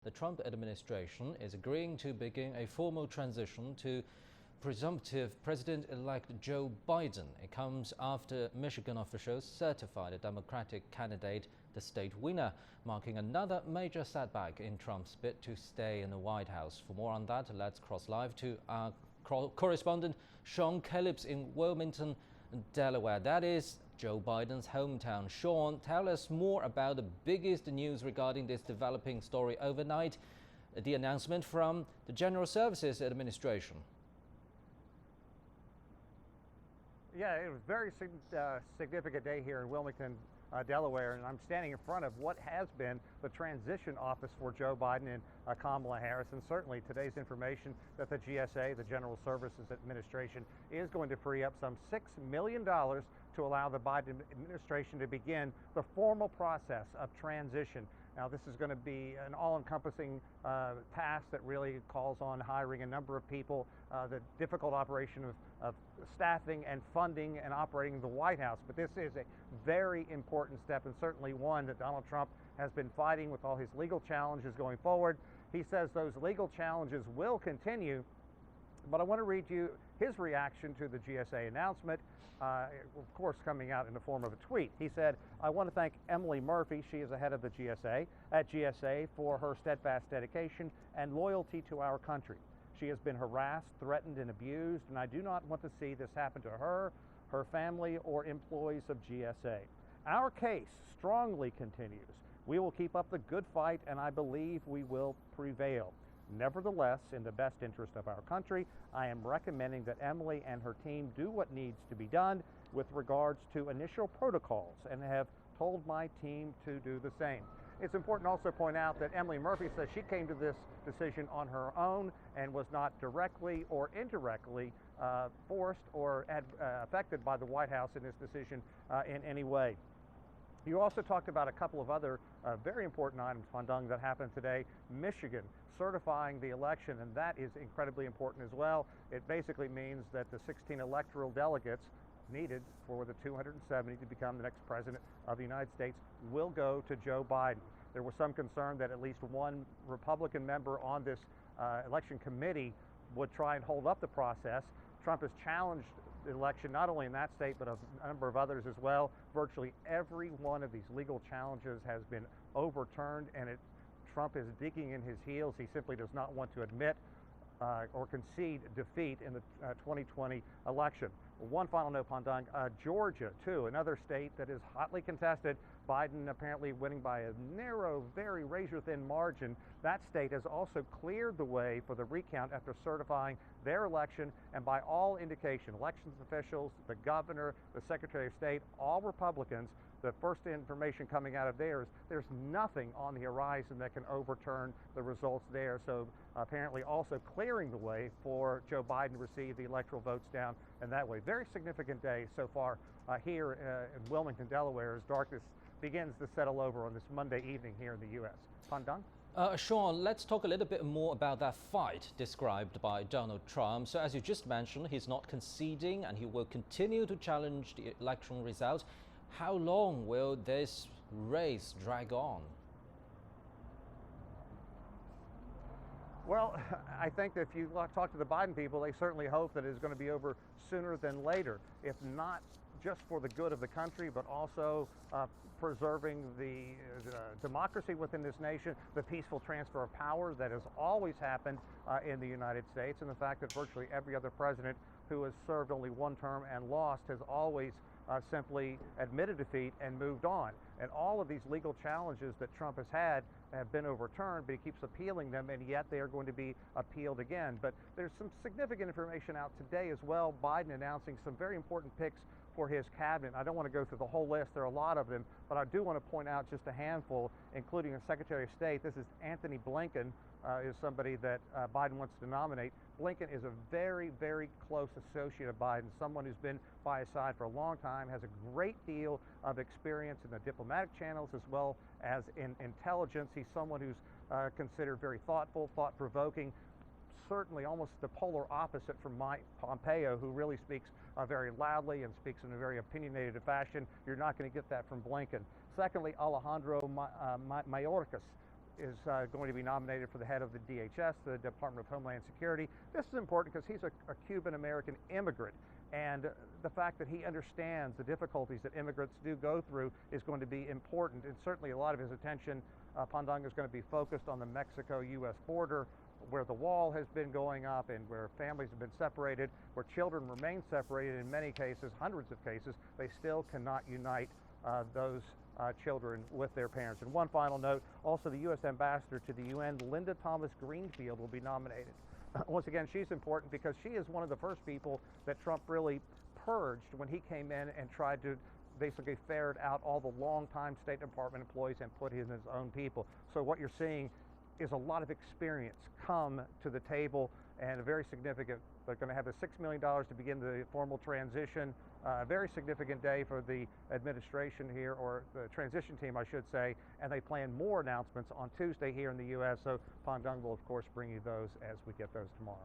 the Trump administration is agreeing to begin a formal transition to presumptive President-elect Joe Biden. It comes after Michigan officials certified a Democratic candidate the state winner, marking another major setback in Trump's bid to stay in the White House. For more on that, let's cross live to our correspondent Sean Kellips in Wilmington, Delaware. That is Joe Biden's hometown. Sean, tell us more about the biggest news regarding this developing story overnight, the announcement from the General Services Administration. Yeah, it was a very significant day here in Wilmington, Delaware, and I'm standing in front of what has been the transition office for Joe Biden and Kamala Harris. And certainly today's information that the GSA, the General Services Administration, is going to free up some $6 million to allow the Biden administration to begin the formal process of transition. Now, this is going to be an all-encompassing task that really calls on hiring a number of people, the difficult operation of staffing and funding and operating the White House. But this is a very important step, and certainly one that Donald Trump has been fighting with all his legal challenges going forward. He says those legal challenges will continue, but I want to read you his reaction to the GSA announcement, of course coming out in the form of a tweet. He said, "I want to thank Emily Murphy, she is the head of the GSA, for her steadfast dedication and loyalty to our country. She has been harassed, threatened, and abused, and I do not want to see this happen to her, her family, or employees of GSA. Our case strongly continues. We will keep up the good fight, and I believe we will prevail. Nevertheless, in the best interest of our country, I am recommending that Emily and her team do what needs to be done with regards to initial protocols, and have told my team to do the same." It's important to also point out that Emily Murphy says she came to this decision on her own and was not directly or indirectly forced or affected by the White House in this decision in any way. You also talked about a couple of other very important items, Pandang, that happened today. Michigan certifying the election, and that is incredibly important as well. It basically means that the 16 electoral delegates needed for the 270 to become the next president of the United States will go to Joe Biden. There was some concern that at least one Republican member on this election committee would try and hold up the process. Trump has challenged the election not only in that state but a number of others as well. Virtually every one of these legal challenges has been overturned, and Trump is digging in his heels. He simply does not want to admit or concede defeat in the 2020 election. One final note, Pandang, Georgia, too, another state that is hotly contested. Biden apparently winning by a narrow, very razor-thin margin. That state has also cleared the way for the recount after certifying their election, and by all indication, elections officials, the governor, the Secretary of State, all Republicans. The first information coming out of there is there's nothing on the horizon that can overturn the results there. So apparently also clearing the way for Joe Biden to receive the electoral votes down in that way. Very significant day so far here in Wilmington, Delaware, as darkness begins to settle over on this Monday evening here in the U.S. Pandang? Sean, let's talk a little bit more about that fight described by Donald Trump. So as you just mentioned, he's not conceding and he will continue to challenge the election results. How long will this race drag on? Well, I think that if you talk to the Biden people, they certainly hope that it's going to be over sooner than later, if not just for the good of the country, but also preserving the democracy within this nation, the peaceful transfer of power that has always happened in the United States, and the fact that virtually every other president who has served only one term and lost has always simply admitted defeat and moved on. And all of these legal challenges that Trump has had have been overturned, but he keeps appealing them, and yet they are going to be appealed again. But there's some significant information out today as well. Biden announcing some very important picks for his cabinet. I don't want to go through the whole list. There are a lot of them, but I do want to point out just a handful, including the Secretary of State. This is Anthony Blinken, is somebody that Biden wants to nominate. Blinken is a very, very close associate of Biden, someone who's been by his side for a long time, has a great deal of experience in the diplomatic channels as well as in intelligence. He's someone who's considered very thoughtful, thought-provoking, certainly almost the polar opposite from Mike Pompeo, who really speaks very loudly and speaks in a very opinionated fashion. You're not going to get that from Blinken. Secondly, Alejandro Mayorkas is going to be nominated for the head of the DHS, the Department of Homeland Security. This is important because he's a Cuban-American immigrant, and the fact that he understands the difficulties that immigrants do go through is going to be important, and certainly a lot of his attention, Pandanga, is going to be focused on the Mexico-U.S. border, where the wall has been going up and where families have been separated, where children remain separated in many cases, hundreds of cases. They still cannot unite those children with their parents. And one final note, also the U.S. Ambassador to the UN, Linda Thomas Greenfield, will be nominated. Once again, she's important because she is one of the first people that Trump really purged when he came in and tried to basically ferret out all the longtime State Department employees and put in his own people. So what you're seeing is a lot of experience come to the table, and a very significant, they're going to have the $6 million to begin the formal transition. A very significant day for the administration here, or the transition team, I should say, and they plan more announcements on Tuesday here in the U.S., so Pandanga will, of course, bring you those as we get those tomorrow.